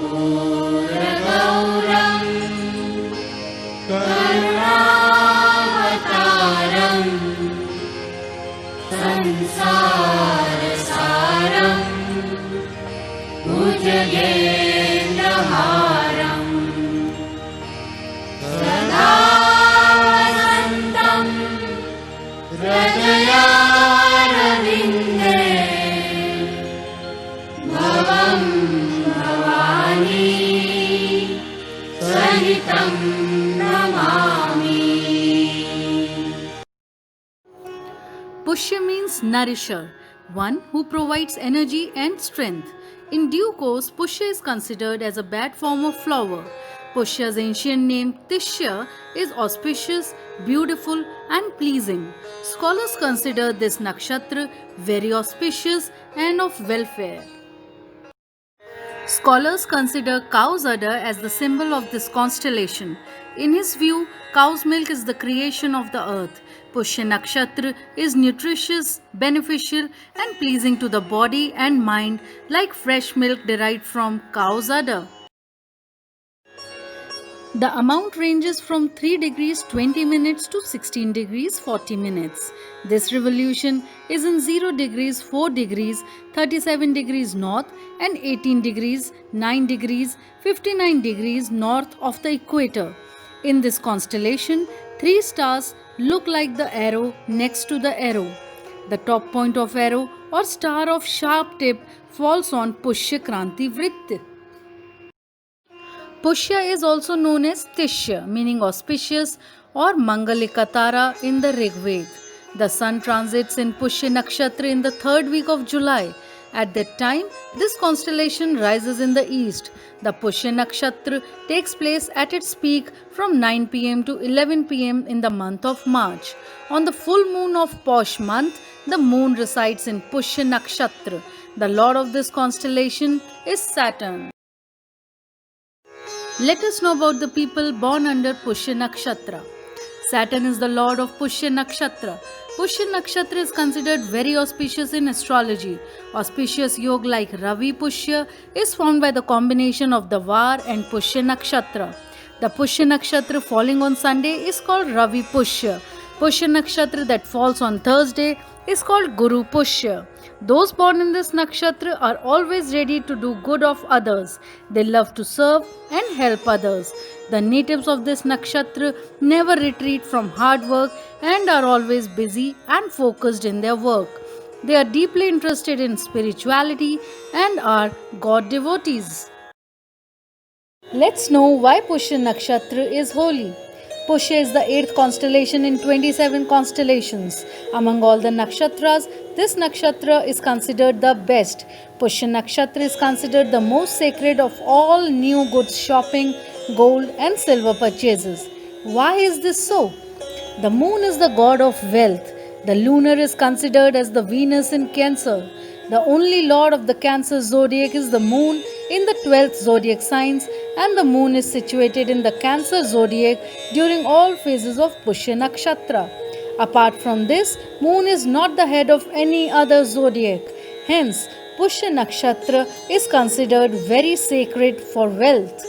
कर्पूरगौरं करुणावतारं संसारसारं भुजगेन्द्रहारं सदा वसन्तं हृदयारविन्दे भवं भवानी सहितं Namami. Pushya means nourisher, one who provides energy and strength. In due course, Pushya is considered as a bad form of flower. Pushya's ancient name Tishya is auspicious, beautiful and pleasing. Scholars consider this nakshatra very auspicious and of welfare. Scholars consider cow's udder as the symbol of this constellation. In his view, cow's milk is the creation of the earth. Pushya Nakshatra is nutritious, beneficial and pleasing to the body and mind like fresh milk derived from cow's udder. The amount ranges from 3 degrees 20 minutes to 16 degrees 40 minutes. This revolution is in 0 degrees 4 degrees 37 degrees north and 18 degrees 9 degrees 59 degrees north of the equator. In this constellation, 3 stars look like the arrow next to the arrow. The top point of arrow or star of sharp tip falls on Pushya Kranti Vritta. Pushya is also known as Tishya, meaning auspicious, or Mangalikatara in the Rig Veda. The sun transits in Pushya Nakshatra in the 3rd week of July. At that time, this constellation rises in the east. The Pushya Nakshatra takes place at its peak from 9 pm to 11 pm in the month of March. On the full moon of Posh month, the moon resides in Pushya Nakshatra. The lord of this constellation is Saturn. Let us know about the people born under Pushya Nakshatra. Saturn is the lord of Pushya Nakshatra. Pushya Nakshatra is considered very auspicious in astrology. Auspicious yoga like Ravi Pushya is formed by the combination of the Var and Pushya Nakshatra. The Pushya Nakshatra falling on Sunday is called Ravi Pushya. Pushya Nakshatra that falls on Thursday is called Guru Pushya. Those born in this nakshatra are always ready to do good of others. They love to serve and help others. The natives of this nakshatra never retreat from hard work and are always busy and focused in their work. They are deeply interested in spirituality and are God devotees. Let's know why Pushya Nakshatra is holy. Pushya is the 8th constellation in 27 constellations. Among all the nakshatras, this nakshatra is considered the best. Pushya Nakshatra is considered the most sacred of all new goods shopping, gold and silver purchases. Why is this so? The moon is the god of wealth. The lunar is considered as the Venus in Cancer. The only lord of the Cancer zodiac is the moon in the 12th zodiac signs, and the moon is situated in the Cancer zodiac during all phases of Pushya Nakshatra. Apart from this, moon is not the head of any other zodiac. Hence, Pushya Nakshatra is considered very sacred for wealth.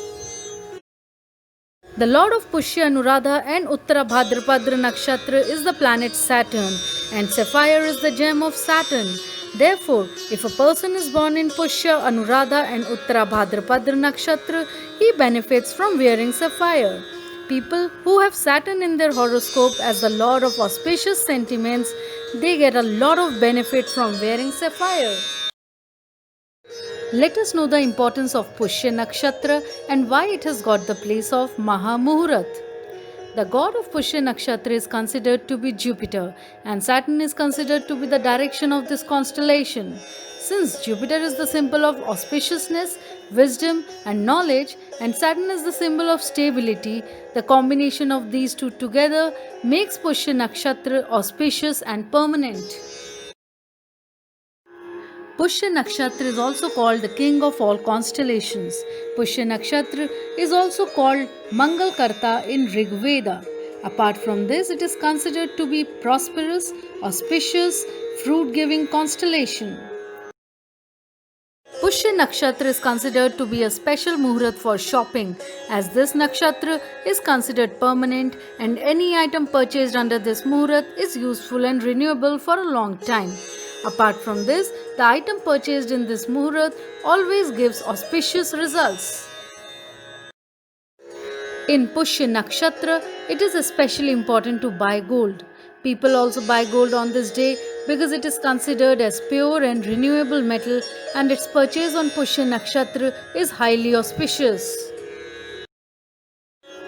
The lord of Pushya, Anuradha and Uttara Bhadrapadra Nakshatra is the planet Saturn, and sapphire is the gem of Saturn. Therefore, if a person is born in Pushya, Anuradha and Uttara Bhadrapadra Nakshatra, he benefits from wearing sapphire. People who have Saturn in their horoscope as the lord of auspicious sentiments, they get a lot of benefit from wearing sapphire. Let us know the importance of Pushya Nakshatra and why it has got the place of Maha Muhurat. The god of Pushya Nakshatra is considered to be Jupiter, and Saturn is considered to be the direction of this constellation. Since Jupiter is the symbol of auspiciousness, wisdom and knowledge, and Saturn is the symbol of stability, the combination of these two together makes Pushya Nakshatra auspicious and permanent. Pushya Nakshatra is also called the king of all constellations. Pushya Nakshatra is also called Mangal Karta in Rig Veda. Apart from this, it is considered to be prosperous, auspicious, fruit-giving constellation. Pushya Nakshatra is considered to be a special Muhurat for shopping, as this Nakshatra is considered permanent and any item purchased under this Muhurat is useful and renewable for a long time. Apart from this, the item purchased in this Muhurat always gives auspicious results. In Pushya Nakshatra, it is especially important to buy gold. People also buy gold on this day because it is considered as pure and renewable metal and its purchase on Pushya Nakshatra is highly auspicious.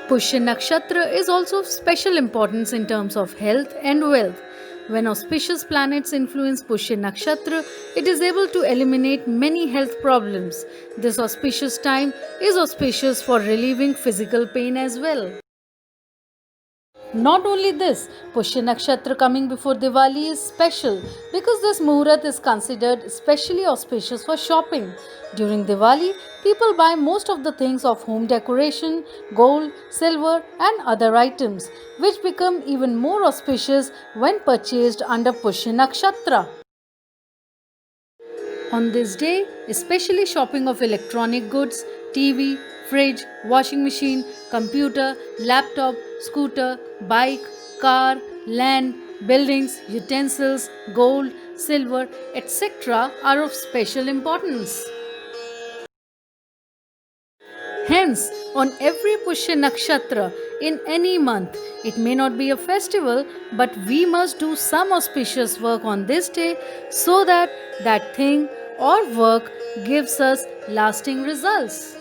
Pushya Nakshatra is also of special importance in terms of health and wealth. When auspicious planets influence Pushya Nakshatra, it is able to eliminate many health problems. This auspicious time is auspicious for relieving physical pain as well. Not only this, Pushya Nakshatra coming before Diwali is special because this Muhurat is considered especially auspicious for shopping. During Diwali, people buy most of the things of home decoration, gold, silver and other items, which become even more auspicious when purchased under Pushya Nakshatra. On this day, especially shopping of electronic goods, TV, fridge, washing machine, computer, laptop, scooter, bike, car, land, buildings, utensils, gold, silver, etc. are of special importance. Hence, on every Pushya Nakshatra in any month, it may not be a festival, but we must do some auspicious work on this day so that that thing or work gives us lasting results.